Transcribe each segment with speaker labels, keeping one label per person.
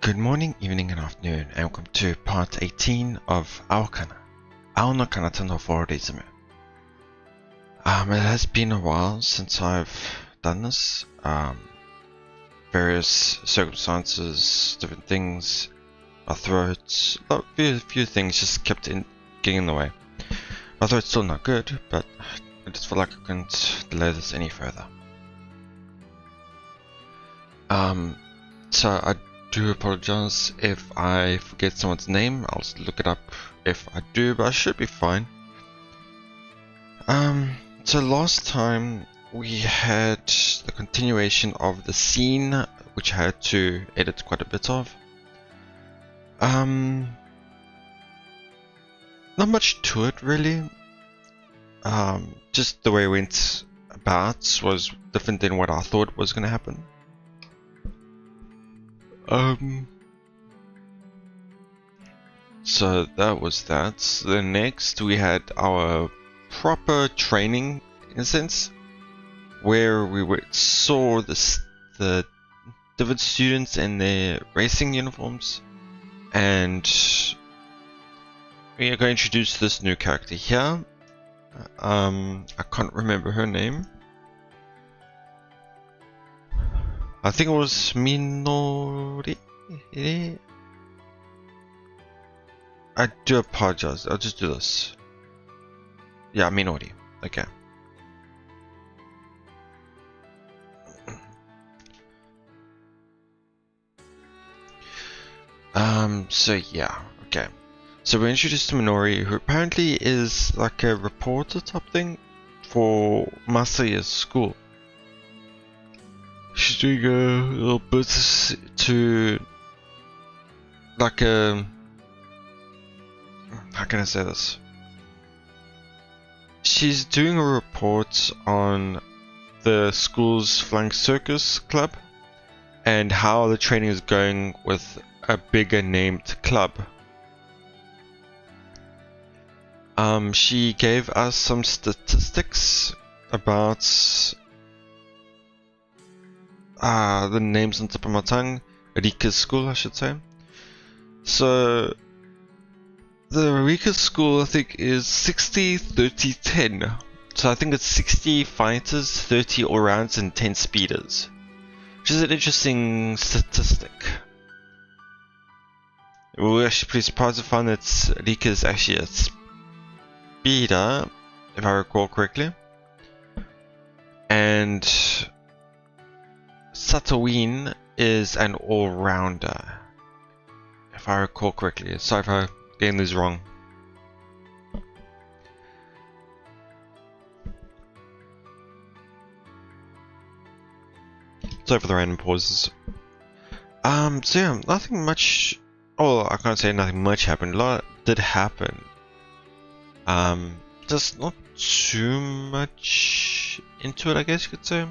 Speaker 1: Good morning, evening, and afternoon, and welcome to part 18 of Aokana,蒼の彼方のフォーリズム. It has been a while since I've done this. Various circumstances, different things, my throat, a few things just kept getting in the way. My throat's still not good, but I just feel like I couldn't delay this any further. So I do apologize if I forget someone's name. I'll just look it up if I do, but I should be fine. So last time we had the continuation of the scene, which I had to edit quite a bit of. Not much to it really. Just the way it went about was different than what I thought was going to happen. So that was that. Then next we had our proper training, in a sense, where we saw the different students in their racing uniforms, and we are going to introduce this new character here. I can't remember her name. I think it was Minori. I do apologize. I'll just do this. Yeah, Minori. Okay. So yeah, okay. So we're introduced to Minori, who apparently is like a reporter type thing for Masaya's school. She's doing a little bit to, like a, how can I say this? She's doing a report on the school's flying circus club and how the training is going with a bigger named club. She gave us some statistics about the names on top of my tongue. Rika's school, I should say. So the Rika school, I think, is 60, 30, 10. So I think it's 60 fighters, 30 all-rounds, and 10 speeders, which is an interesting statistic. We were actually pretty surprised to find that Rika is actually a speeder, if I recall correctly, and SunaeVN is an all-rounder, if I recall correctly. Sorry if I'm getting these wrong. Sorry for the random pauses. So yeah, nothing much. Oh, I can't say nothing much happened. A lot did happen. Just not too much into it, I guess you could say.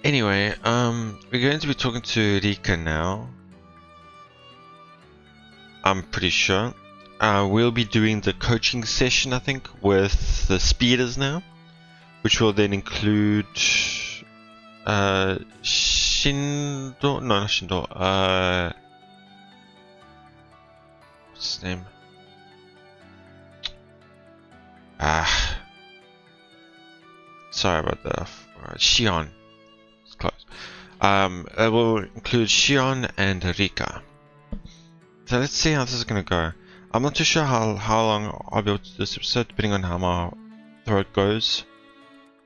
Speaker 1: Anyway, we're going to be talking to Rika now. I'm pretty sure. We'll be doing the coaching session, I think, with the speeders now, which will then include Shindo. No, not Shindo. What's his name? Sorry about that. Shion. Close. It will include Shion and Rika. So let's see how this is gonna go. I'm not too sure how long I'll be able to do this episode, depending on how my throat goes.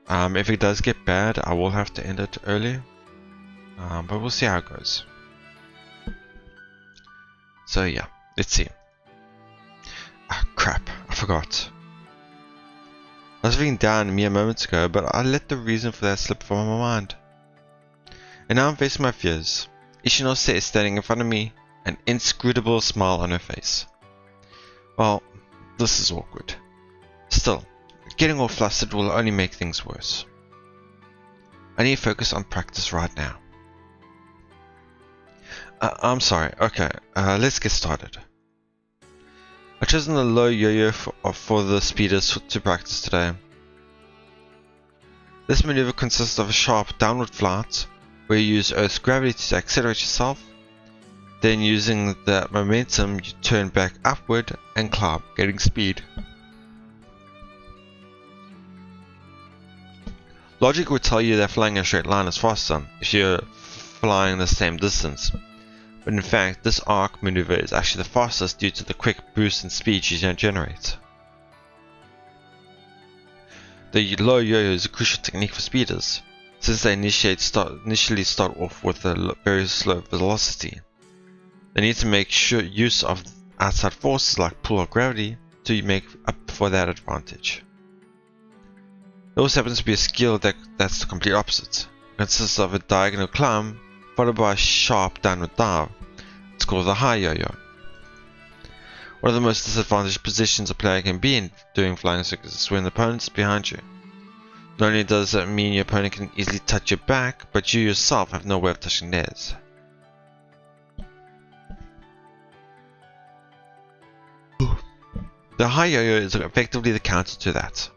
Speaker 1: If it does get bad, I will have to end it early. But we'll see how it goes. So yeah, let's see. Ah, crap, I forgot. I was reading down a mere moments ago, but I let the reason for that slip from my mind. And now I'm facing my fears. Ishinose is standing in front of me, an inscrutable smile on her face. Well, this is awkward. Still, getting all flustered will only make things worse. I need to focus on practice right now. I'm sorry, okay, let's get started. I've chosen the low yo-yo for the speeders to practice today. This maneuver consists of a sharp downward flight, where you use Earth's gravity to accelerate yourself. Then using the momentum, you turn back upward and climb, getting speed. Logic would tell you that flying in a straight line is faster if you're flying the same distance, but in fact this arc maneuver is actually the fastest due to the quick boost in speed you generate. The low yo-yo is a crucial technique for speeders, since they initially start off with a very slow velocity. They need to make use of outside forces like pull or gravity to make up for that advantage. There also happens to be a skill that's the complete opposite. It consists of a diagonal climb followed by a sharp downward dive. It's called the high yo-yo. One of the most disadvantaged positions a player can be in doing flying circles is when the opponent is behind you. Not only does that mean your opponent can easily touch your back, but you yourself have no way of touching theirs. The high yo-yo is effectively the counter to that.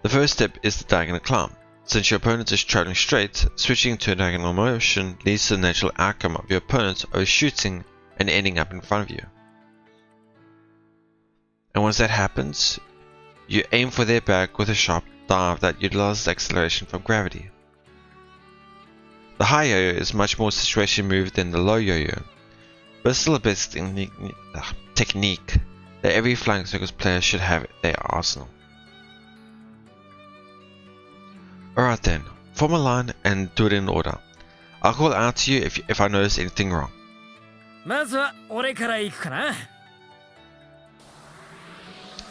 Speaker 1: The first step is the diagonal climb. Since your opponent is traveling straight, switching to a diagonal motion leads to the natural outcome of your opponent overshooting and ending up in front of you. And once that happens, you aim for their back with a sharp dive that utilizes acceleration from gravity. The high yo-yo is much more situation move than the low yo-yo, but it's still a basic technique that every flying circus player should have at their arsenal. Alright then, form a line and do it in order. I'll call out to you if I notice anything wrong. The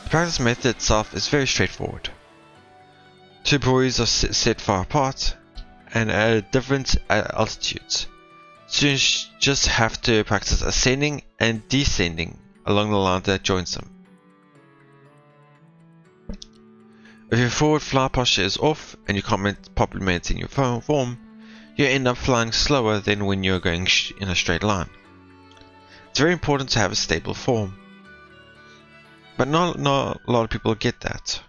Speaker 1: practice method itself is very straightforward. Two buoys are set far apart and at different altitudes. Students just have to practice ascending and descending along the line that joins them. If your forward fly posture is off and you can't properly maintain your form, you end up flying slower than when you're going in a straight line. It's very important to have a stable form, but not a lot of people get that.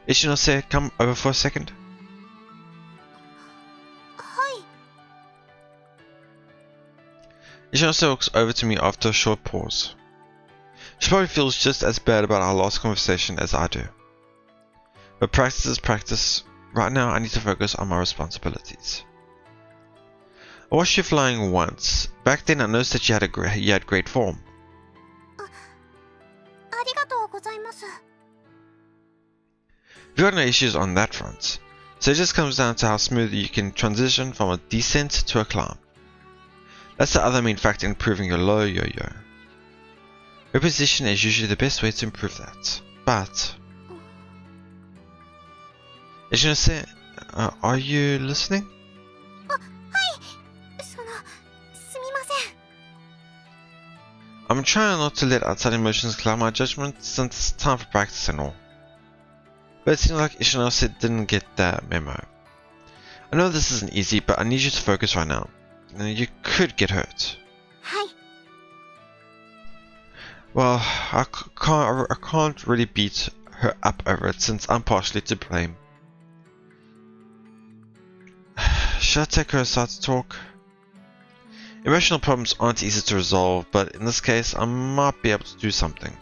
Speaker 1: Ishinose, come over for a second.
Speaker 2: Hi.
Speaker 1: Ishinose walks over to me after a short pause. She probably feels just as bad about our last conversation as I do. But practice is practice. Right now I need to focus on my responsibilities. I watched you flying once. Back then I noticed that you had great form. We've got no issues on that front. So it just comes down to how smooth you can transition from a descent to a climb. That's the other main factor in improving your low yo-yo. Reposition is usually the best way to improve that. But Ishinose, are you listening? I'm trying not to let outside emotions cloud my judgment since it's time for practice and all. But it seems like Ishinose didn't get that memo. I know this isn't easy, but I need you to focus right now. You could get hurt. Well, I can't really beat her up over it since I'm partially to blame. Should I take her aside to talk? Emotional problems aren't easy to resolve, but in this case I might be able to do something.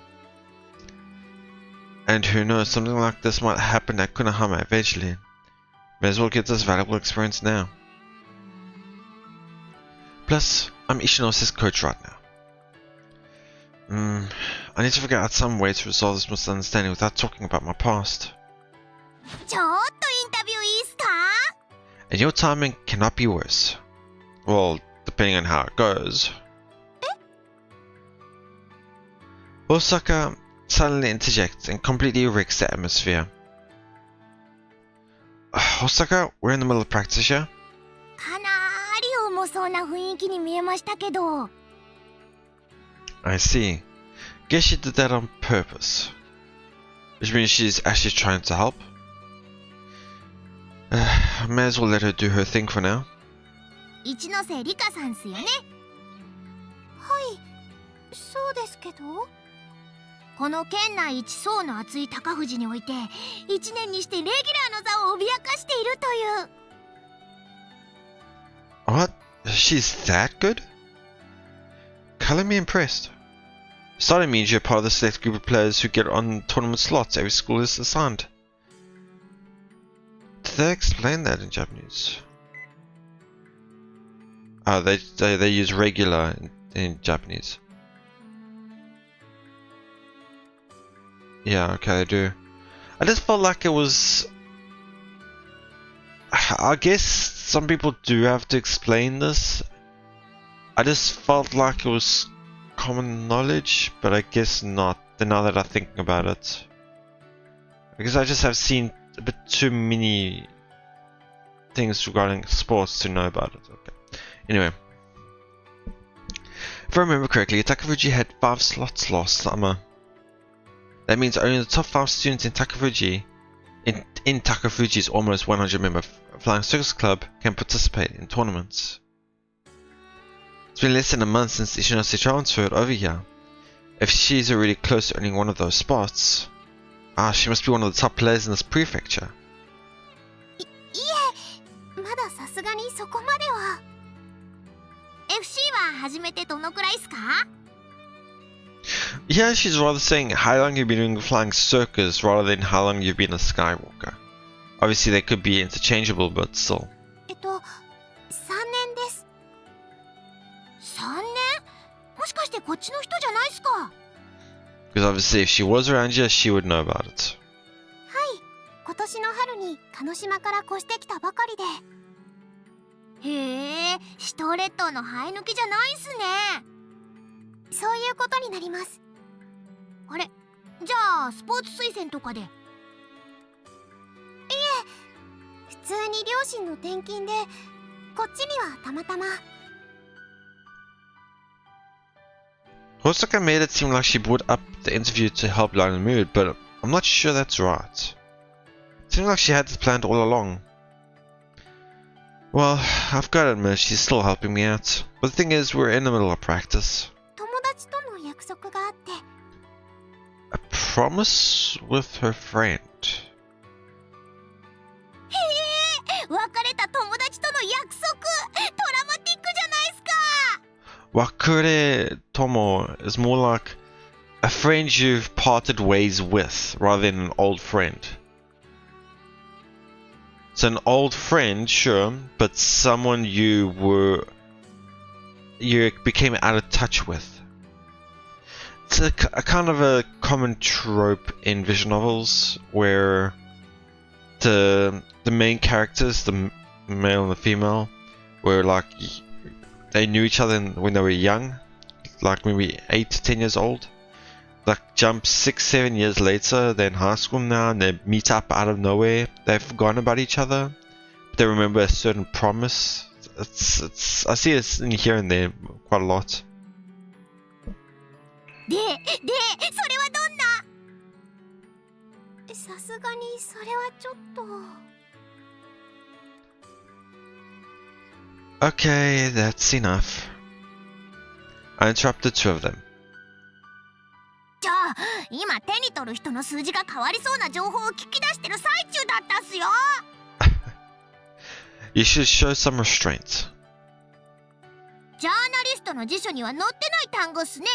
Speaker 1: And who knows, something like this might happen at Konohama eventually. May as well get this valuable experience now. Plus, I'm Ishinose's coach right now. I need to figure out some way to resolve this misunderstanding without talking about my past. And your timing cannot be worse. Well, depending on how it goes. Hosaka suddenly interjects and completely wrecks the atmosphere. Hosaka, we're in the middle of practice here. I see. Guess she did that on purpose. Which means she's actually trying to help. May as well let her do her thing for now.
Speaker 2: 一ノ瀬リカさんすよね。はい、そうですけど。この県内一層の厚い高藤において、1年にしてレギュラーの座を脅かしているという。
Speaker 1: What? She's that good? Color me impressed. Starting means you're part of the select group of players who get on tournament slots every school is assigned. Did they explain that in Japanese? Oh, they use regular in Japanese. Yeah, okay, they do. I just felt like it was... I guess some people do have to explain this. I just felt like it was common knowledge, but I guess not. Now that I'm thinking about it. Because I just have seen a bit too many things regarding sports to know about it. Okay. Anyway. If I remember correctly, Takafuji had 5 slots last summer. That means only the top 5 students in Takafuji, in Takafuji's almost 100-member Flying Circus Club, can participate in tournaments. It's been less than a month since Ishinose transferred over here. If she's already close to earning one of those spots, she must be one of the top players in this prefecture. Yeah, she's rather saying how long you've been doing Flying Circus rather than how long you've been a Skywalker. Obviously they could be interchangeable, but still.
Speaker 2: 3年です。3年？もしかしてこっちの人じゃないっすか？
Speaker 1: Because obviously if she was around here, she would know about it.
Speaker 2: はい、今年の春に鹿児島から越してきたばかりで。へえ、四島列島の生え抜きじゃないっすね。そういうことになります。あれ、じゃあスポーツ推薦とかで？いえ、普通に両親の転勤でこっちにはたまたま。
Speaker 1: Hosaka made it seem like she brought up the interview to help lighten the mood, but I'm not sure that's right. It seems like she had this planned all along. Well, I've got to admit, she's still helping me out. But the thing is, we're in the middle of practice.
Speaker 2: 友達との約束があって。
Speaker 1: A promise with her friend.
Speaker 2: へえ、別れた友達との約束。トラマティックじゃないっすか。
Speaker 1: Wakure Tomo is more like a friend you've parted ways with, rather than an old friend. So an old friend, sure, but someone you became out of touch with. It's a kind of a common trope in visual novels where the main characters, the male and the female, were like they knew each other when they were young, like maybe 8 to 10 years old. Like jump 6-7 years later, they're in high school now and they meet up out of nowhere. They've forgotten about each other, but they remember a certain promise. It's I see it in here and there quite a lot.
Speaker 2: で、それはどんな？さすがにそれはちょっと。
Speaker 1: Okay, that's enough. I interrupted 2 of them.
Speaker 2: じゃあ、今手に取る人の数字が変わりそうな情報を聞き出してる最中だったっすよ。
Speaker 1: You should show some restraint.
Speaker 2: ジャーナリストの辞書には載ってない単語っすね。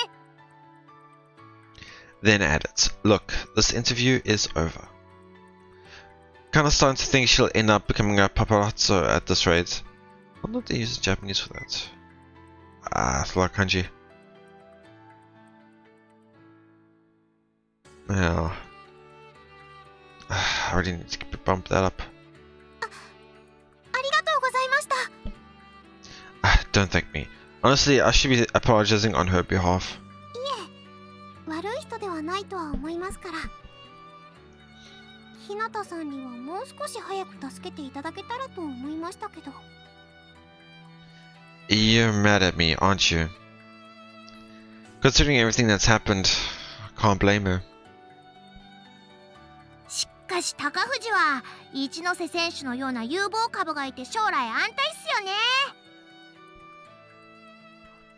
Speaker 1: Then added, look, this interview is over. Kinda starting to think she'll end up becoming a paparazzo at this rate. I wonder if they use Japanese for that. I feel like kanji. Yeah. I already need to bump that up.
Speaker 2: ありがとうございました。
Speaker 1: Don't thank me. Honestly, I should be apologizing on her behalf.
Speaker 2: 悪い人ではないとは思いますから。日向さんにはもう少し早く助けていただけたらと思いましたけど。
Speaker 1: You're mad at me, aren't you? Considering everything that's happened, I can't blame her.
Speaker 2: しかし高藤は一ノ瀬選手のような有望株がいて将来安泰っすよね。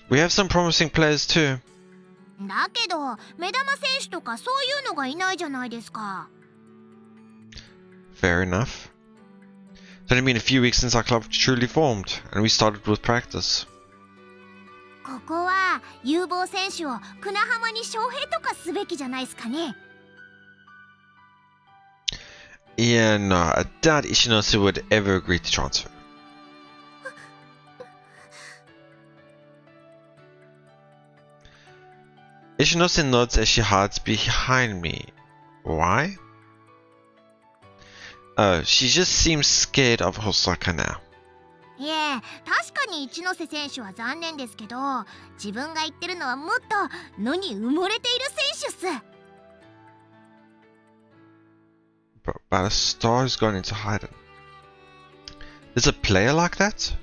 Speaker 1: We have some promising players too.
Speaker 2: だけど目玉選手とかそういうのがいないじゃないですか。
Speaker 1: Fair enough. It's only been a few weeks since our club truly formed, and we started with practice.
Speaker 2: ここは有望選手を砂浜に招聘とかすべきじゃないですかね。
Speaker 1: Yeah, no, I doubt Ishinose would ever agree to transfer. Ishinose nods as she hides behind me. Why? Oh, she just seems scared of Hosaka now.
Speaker 2: いえ、確かに一ノ瀬選手は残念ですけど、自分が言ってるのはもっと野に埋もれている選手っす。
Speaker 1: But a star has gone into hiding. There's a player like that?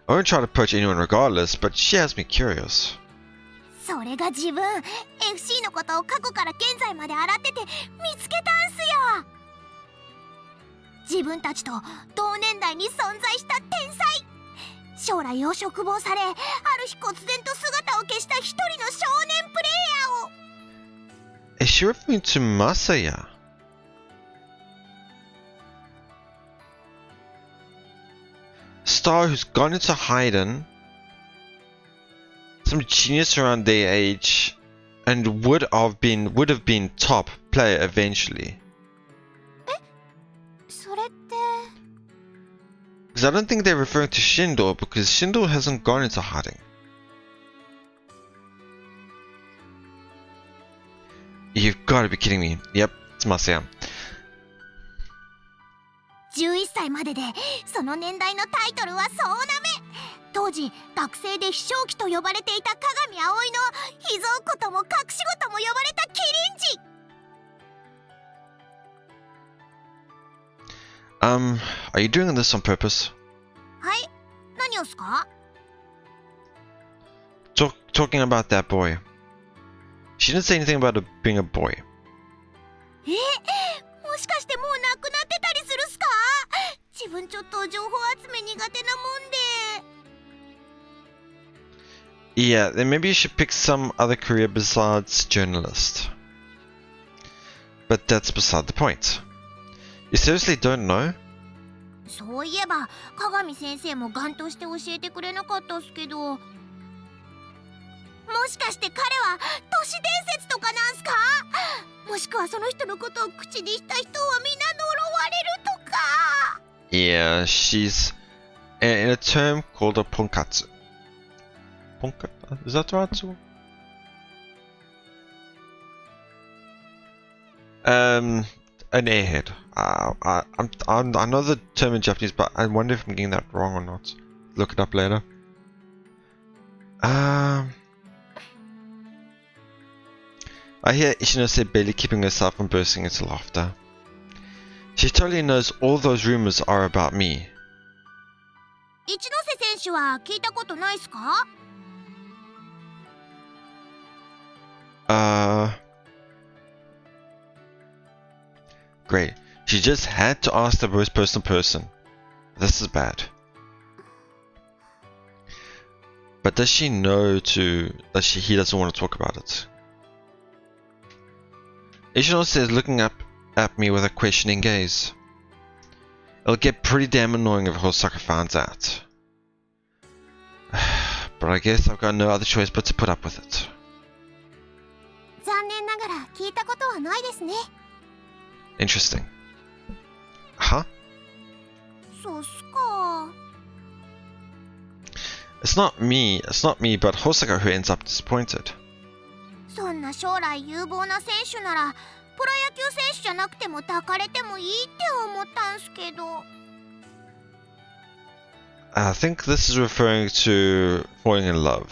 Speaker 1: I won't try to poach anyone regardless, but she has me curious.
Speaker 2: それが自分 FC のことを過去から現在まで洗ってて見つけたんすよ。自分たちと同年代に存在した天才、将来を嘱望され、ある日忽然と姿を消した一人の少年プレイヤーを。
Speaker 1: Is she referring to Masaya? Star who's gone into hiding, some genius around their age, and would have been top player eventually.
Speaker 2: それって
Speaker 1: Because I don't think they're referring to Shindo, because Shindo hasn't gone into hiding. You've got to be kidding me. Yep, it's Masaya.
Speaker 2: 11歳まででその年代のタイトルは総なめ。当時学生で飛翔機と呼ばれていた鏡葵の秘蔵庫とも隠し子とも呼ばれたキリンジ。
Speaker 1: Are you doing this on purpose?
Speaker 2: はい、何をすか？
Speaker 1: Talking about that boy. She didn't say anything about it being a boy.
Speaker 2: もしかしてもう亡くなってたりするっすか？自分ちょっと情報集め苦手なもんで。
Speaker 1: Yeah, then maybe you should pick some other career besides journalist. But that's beside the point. You seriously don't know?
Speaker 2: そういえば鏡先生もガンとして教えてくれなかったっすけど、もしかして彼は都市伝説とかなんすか？もしくはその人のことを口にした人はみんな呪われるとか。
Speaker 1: Yeah, she's in a term called a ponkatsu. Is that right? An airhead. I know the term in Japanese, but I wonder if I'm getting that wrong or not. Look it up later. I hear Ishinose barely keeping herself from bursting into laughter. She totally knows all those rumors are about me.
Speaker 2: 一ノ瀬選手は聞いたことないっすか？
Speaker 1: Great. She just had to ask the most personal person. This is bad. But does she know that he doesn't want to talk about it? Ishinose is looking up at me with a questioning gaze. It'll get pretty damn annoying if Hosaka finds out. But I guess I've got no other choice but to put up with it.
Speaker 2: 残念ながら聞いたことはないですね。
Speaker 1: Interesting. Huh?
Speaker 2: そうっすか。
Speaker 1: It's not me, but Hosaka who ends up disappointed.
Speaker 2: そんな将来有望な選手ならプロ野球選手じゃなくても抱かれてもいいって思ったんすけど。
Speaker 1: I think this is referring to falling in love.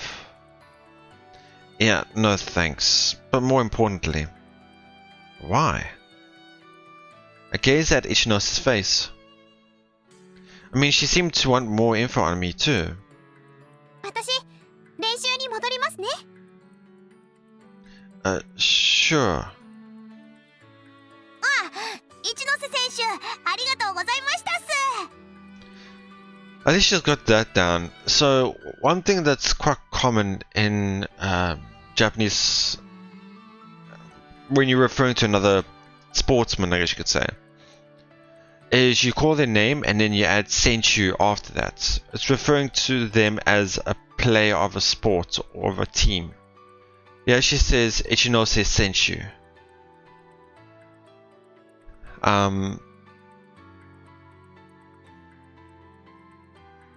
Speaker 1: Yeah, no thanks. But more importantly, why? I gazed at Ishinose's face. I mean, she seemed to want more info on me too.
Speaker 2: 私、練習に戻りますね。
Speaker 1: Sure.
Speaker 2: 一ノ瀬選手、ありがとうございましたっす。
Speaker 1: At least she's got that down. So, one thing that's quite common in Japanese, when you're referring to another sportsman, I guess you could say, is you call their name and then you add Senshu after that. It's referring to them as a player of a sport or of a team. Yeah, she says Ichinose Senshu.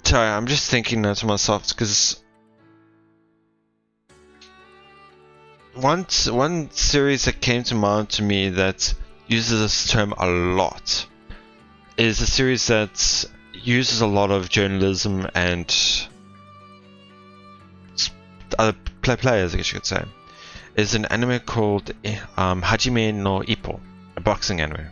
Speaker 1: Sorry, I'm just thinking to myself because one series that came to mind to me that uses this term a lot is a series that uses a lot of journalism and other players, I guess you could say. Is an anime called Hajime no Ippo, a boxing anime.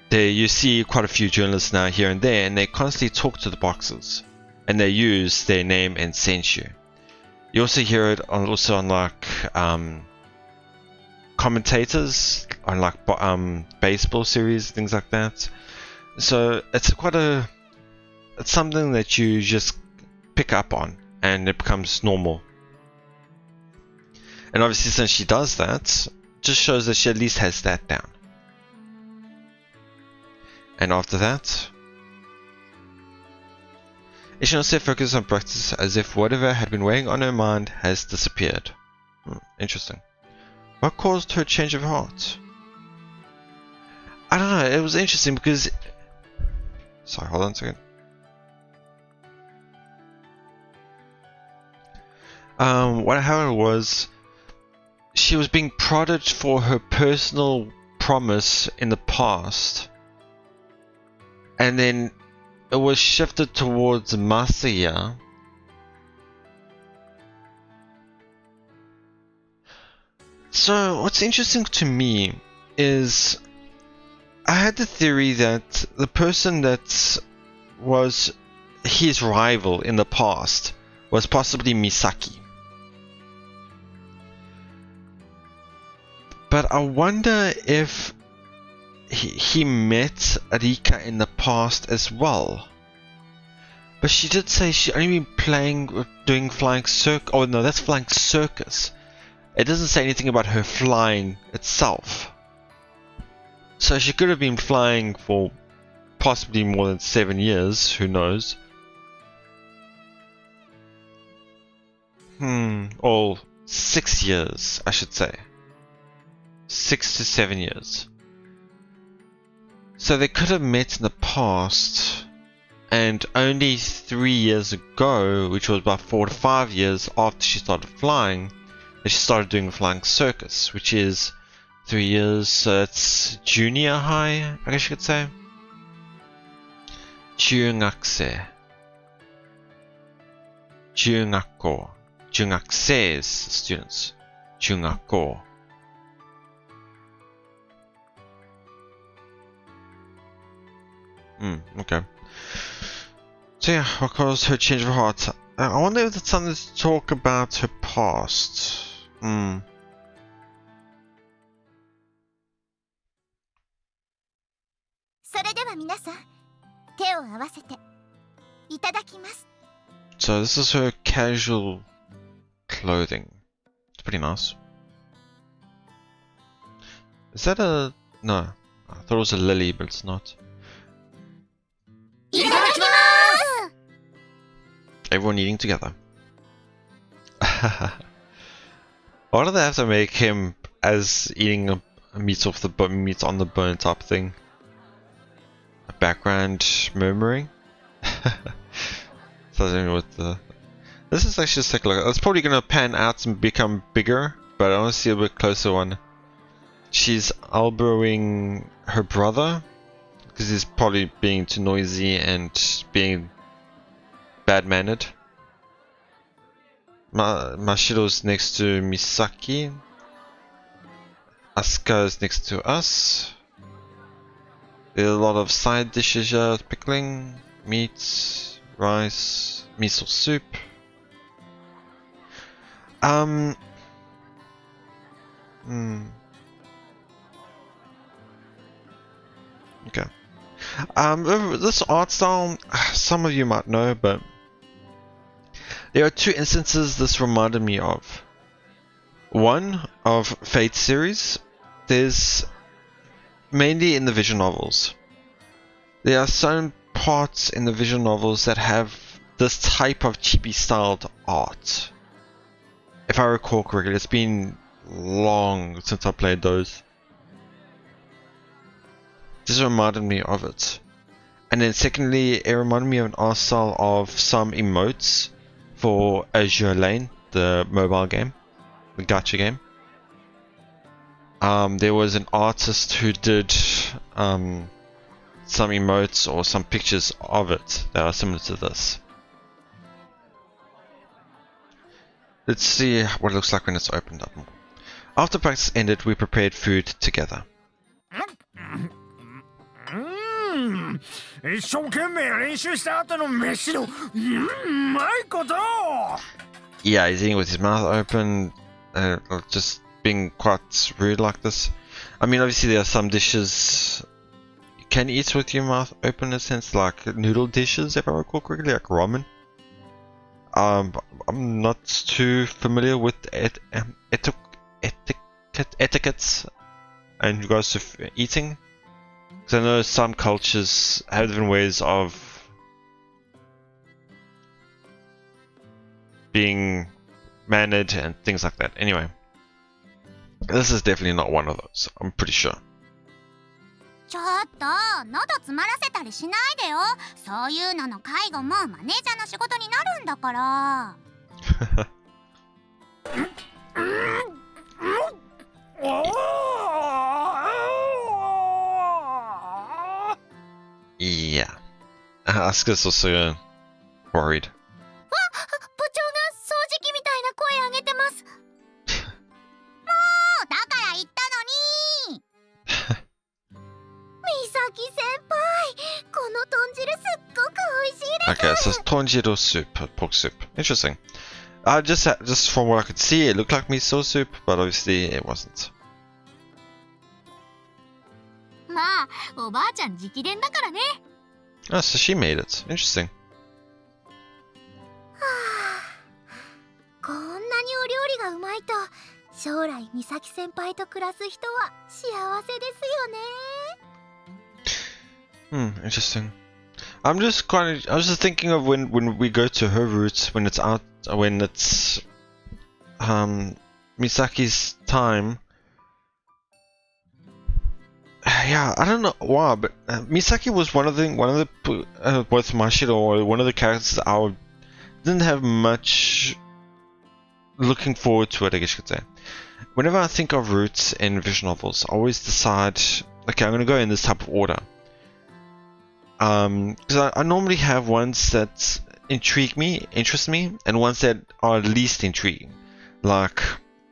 Speaker 1: There you see quite a few journalists now here and there, and they constantly talk to the boxers, and they use their name and Senshu. You also hear it on like commentators on like baseball series, things like that. So it's it's something that you just pick up on, and it becomes normal. And obviously, since she does that, just shows that she at least has that down. And after that, Ichinose focuses on practice as if whatever had been weighing on her mind has disappeared. Interesting. What caused her change of heart? I don't know, it was interesting because... Sorry, hold on a second. What happened was, she was being prodded for her personal promise in the past. And then it was shifted towards Masaya. So what's interesting to me is I had the theory that the person that was his rival in the past was possibly Misaki. But I wonder if he met Rika in the past as well. But she did say she only been doing flying circus. Oh no, that's flying circus. It doesn't say anything about her flying itself. So she could have been flying for possibly more than 7 years, who knows. Or 6 years, I should say. 6 to 7 years. So they could have met in the past, and only 3 years ago, which was about 4 to 5 years after she started flying, that she started doing flying circus, which is 3 years, so it's junior high, I guess you could say. Jungakse. Jungakko. Jungaksei is students. Jungakko. Okay. So yeah, what caused her change of heart? I wonder if it's something to talk about her past.
Speaker 2: それでは皆さん、手を合わせていただきます。
Speaker 1: So this is her casual clothing. It's pretty nice. Is that a... No. I thought it was a lily, but it's not.
Speaker 2: いただきます。
Speaker 1: Everyone eating together. Why do they have to make him as eating meat off the meat on the bone type thing? A background murmuring? Something with the... This is actually just take a look. It's probably going to pan out and become bigger, but I want to see a bit closer one. She's elbowing her brother because he's probably being too noisy and being bad-mannered. Mashiro's next to Misaki. Asuka's next to us. There's a lot of side dishes here, pickling, meat, rice, miso soup. Okay. This art style, some of you might know, but there are two instances this reminded me of. One of Fate series. There's mainly in the visual novels. There are some parts in the visual novels that have this type of chibi styled art. If I recall correctly, it's been long since I played those. This reminded me of it. And then secondly, it reminded me of an art style of some emotes for Azure Lane, the mobile game, the gacha game. There was an artist who did some emotes or some pictures of it that are similar to this. Let's see what it looks like when it's opened up. After practice ended, we prepared food together. Yeah, he's eating with his mouth open, just being quite rude like this. I mean, obviously there are some dishes you can eat with your mouth open, in a sense, like noodle dishes, if I recall correctly, like ramen. I'm not too familiar with etiquettes in regards to eating, because I know some cultures have different ways of being mannered and things like that. Anyway, this is definitely not one of those, I'm pretty sure.
Speaker 2: ちょっと喉詰まらせたりしないでよ。そういうのの介護もマネージャーの仕事になるんだから。
Speaker 1: Yeah, Asuka's also worried.
Speaker 2: 部長が掃除機みたいな声上げてます。もうだから言ったのに。美咲先輩、この豚汁すっごく美味しいです。
Speaker 1: Okay, so it's tonjiro soup, pork soup. Interesting. Just from what I could see, it looked like miso soup, but obviously it wasn't.
Speaker 2: まあ、おばあちゃん直伝だからね。
Speaker 1: Oh, so she made it. Interesting.
Speaker 2: こんなにお料理がうまいと、将来美咲先輩と暮らす人は幸せですよね。
Speaker 1: Interesting. I was just thinking of when we go to her route, when it's Misaki's time. Yeah, I don't know why, but Misaki was one of the both Mashiro or one of the characters I didn't have much looking forward to it, I guess you could say. Whenever I think of routes in visual novels, I always decide, okay, I'm going to go in this type of order. Because I normally have ones that interest me, and ones that are least intriguing. Like,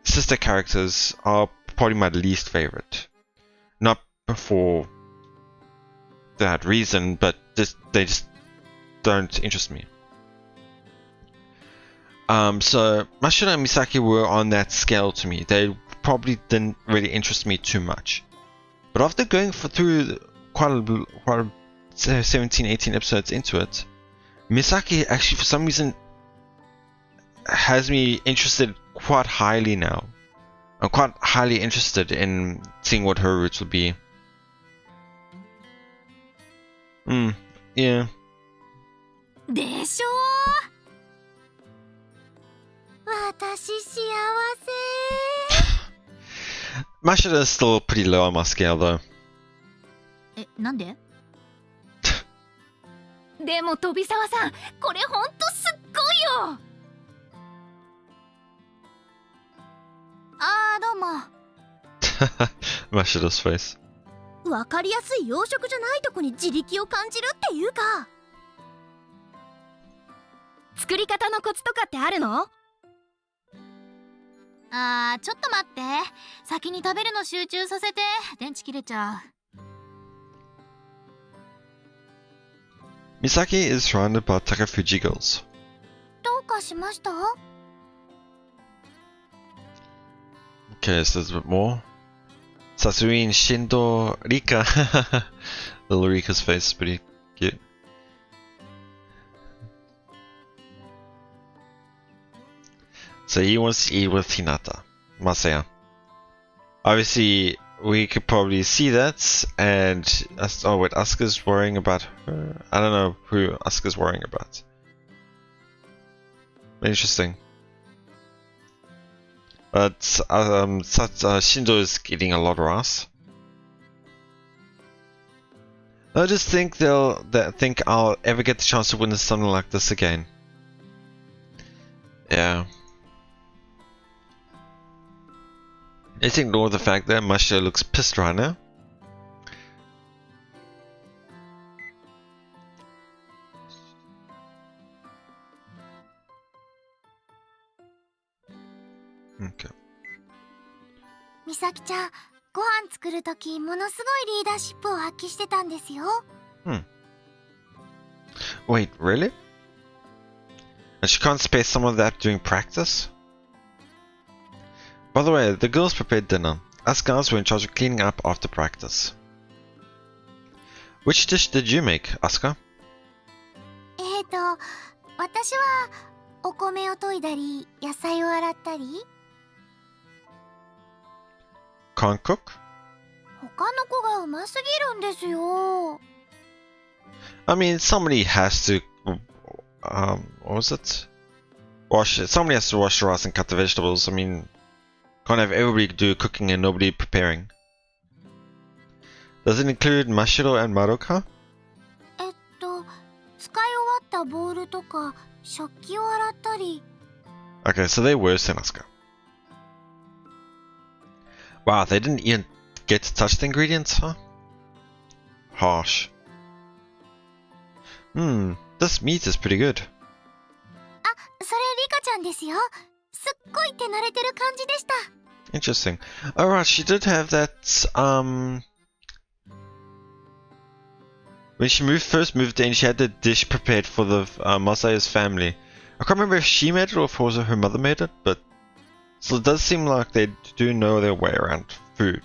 Speaker 1: sister characters are probably my least favorite. Not for that reason, but they just don't interest me. So Mashiro and Misaki were on that scale to me. They probably didn't really interest me too much. But after going through quite a 17, 18 episodes into it, Misaki actually for some reason has me interested quite highly now. I'm quite highly interested in seeing what her roots will be. Yeah.
Speaker 2: でしょう。私幸せ。
Speaker 1: Mashiro is still pretty low on my scale though.
Speaker 2: え、なんで？でも飛沢さん、これほんとすっごいよ。あー、どうも。
Speaker 1: Mashiro's face.
Speaker 2: わかりやすい洋食じゃないとこに自力を感じるっていうか。作り方のコツとかってあるの？あー、ちょっと待って。先に食べるの集中させて。電池切れちゃう。
Speaker 1: Misaki is surrounded by Takafuji girls.
Speaker 2: どうかしました？
Speaker 1: Okay, so there's a bit more. Sasuin, Shindo, Rika. Little Rika's face is pretty cute. So he wants to eat with Hinata, Masaya. Obviously, we could probably see that, and oh wait, Asuka's worrying about her. I don't know who Asuka's worrying about. Interesting. But Shindo is eating a lot of ass. I just think they'll think I'll ever get the chance to witness something like this again. Yeah. Let's ignore the fact that Masha looks pissed right now. Okay.
Speaker 2: 美咲ちゃん、ご飯作るときものすごいリーダーシップを発揮してたんですよ。
Speaker 1: Wait, really? And she can't spare some of that during practice? By the way, the girls prepared dinner. Us guys were in charge of cleaning up after practice. Which dish did you make, Asuka?
Speaker 2: 私はお米を研いだり、野菜を洗ったり。
Speaker 1: Can't cook?
Speaker 2: 他の子がうますぎるんですよ。
Speaker 1: I mean, somebody has to, what was it? Somebody has to wash the rice and cut the vegetables. I mean, can't have everybody do cooking and nobody preparing. Does it include Mashiro and Madoka?
Speaker 2: 使い終わったボウルとか食器を洗ったり。
Speaker 1: Okay, so they're worse than Asuka. Wow, they didn't even get to touch the ingredients, huh? Harsh. This meat is pretty good.
Speaker 2: あ、それリカちゃんですよ。すっごい手慣れてる感じでした。
Speaker 1: Interesting. Alright, she did have that, when she first moved in, she had the dish prepared for the Masaya's family. I can't remember if she made it or if it was her mother made it, but so it does seem like they do know their way around food.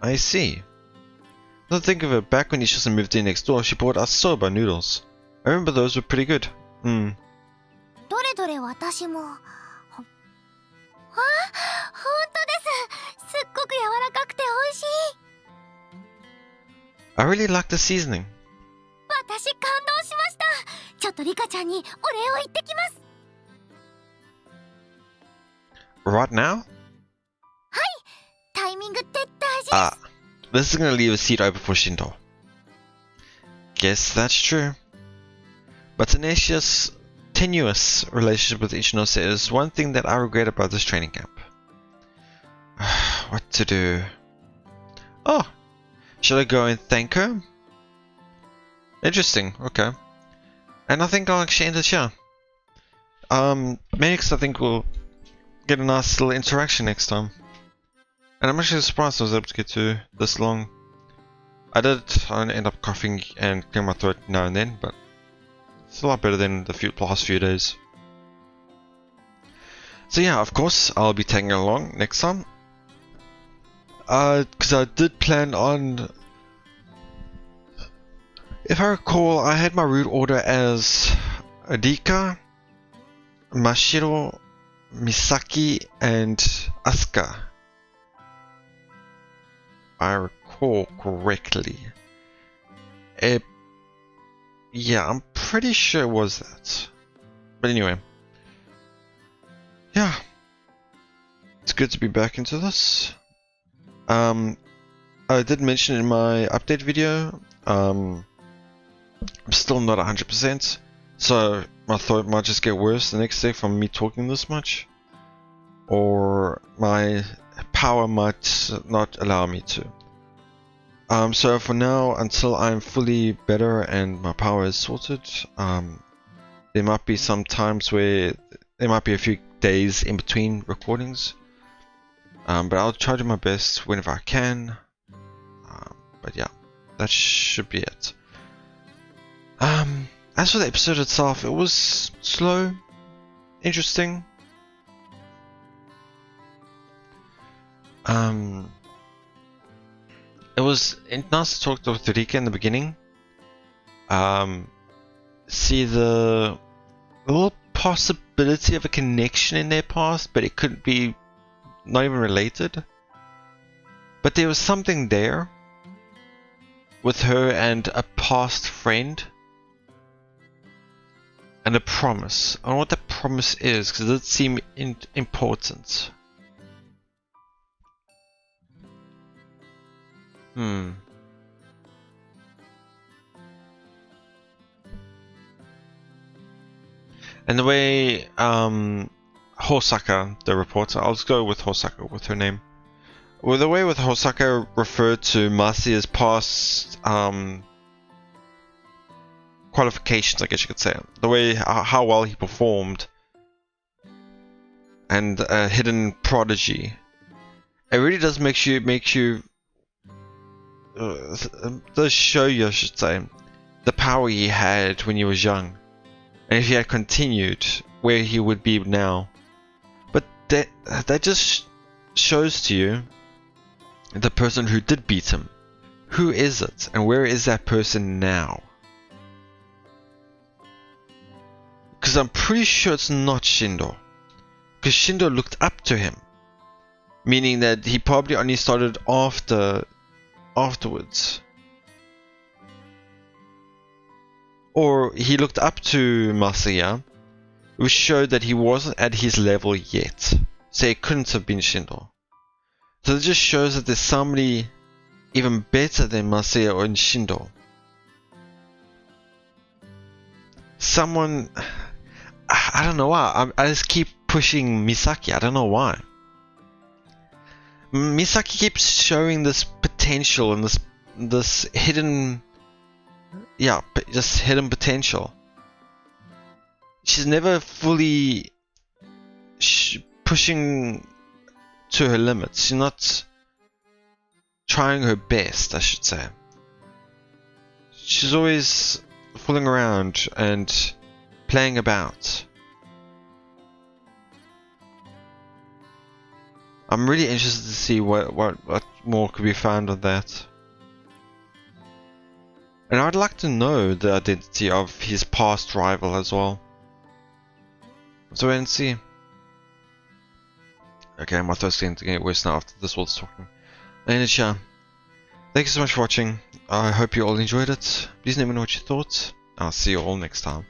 Speaker 1: I see. Now think of it, back when Ishisa moved in next door, she bought us soba noodles. I remember those were pretty good.
Speaker 2: どれどれ私も。あ、本当です。すっごく柔らかくて美味しい。
Speaker 1: I really like the seasoning.
Speaker 2: 私感動しました。ちょっとリカちゃんにお礼を言ってきます。
Speaker 1: Right now?
Speaker 2: はい。タイミングって大事です。
Speaker 1: Ah, this is gonna leave a seat open for Shindo. Guess that's true. But tenuous relationship with Ichinose is one thing that I regret about this training camp. What to do? Oh, should I go and thank her? Interesting, okay. And I think I'll actually end it here. Maybe 'cause I think we'll get a nice little interaction next time. And I'm actually surprised I was able to get to this long. I end up coughing and clearing my throat now and then, but it's a lot better than the last few days. So yeah, of course, I'll be tagging along next time. Because I did plan on... If I recall, I had my route order as Rika, Mashiro, Misaki, and Asuka. I recall correctly. Yeah, I'm pretty sure it was that. But anyway. Yeah. It's good to be back into this. I did mention in my update video, I'm still not 100%, so my throat might just get worse the next day from me talking this much, or my power might not allow me to. So for now, until I'm fully better and my power is sorted, there might be some times where there might be a few days in between recordings. But I'll try to do my best whenever I can. But yeah, that should be it. As for the episode itself, it was slow, interesting. It was nice to talk with Rika in the beginning. See the little possibility of a connection in their past, but it couldn't be not even related. But there was something there with her and a past friend. And a promise. I don't know what that promise is, because it did seem important. And the way Hosaka, the reporter, I'll just go with Hosaka with her name. Well, the way with Hosaka referred to Masia's past qualifications, I guess you could say. The way how well he performed, and a hidden prodigy. It really does make you does show you, I should say, the power he had when he was young, and if he had continued, where he would be now. But that just shows to you the person who did beat him. Who is it, and where is that person now? Because I'm pretty sure it's not Shindo. Because Shindo looked up to him, meaning that he probably only started afterwards. Or he looked up to Masaya, which showed that he wasn't at his level yet. So it couldn't have been Shindo. So it just shows that there's somebody even better than Masaya or Shindo. Someone... I don't know why. I just keep pushing Misaki. I don't know why. Misaki keeps showing this potential and this hidden... Yeah, just hidden potential. She's never fully pushing to her limits. She's not trying her best, I should say. She's always fooling around and playing about. I'm really interested to see what more could be found on that. And I'd like to know the identity of his past rival as well. So wait and see. Okay, my throat's going to get worse now after this was talking. And yeah, thank you so much for watching. I hope you all enjoyed it. Please let me know what you thought. I'll see you all next time.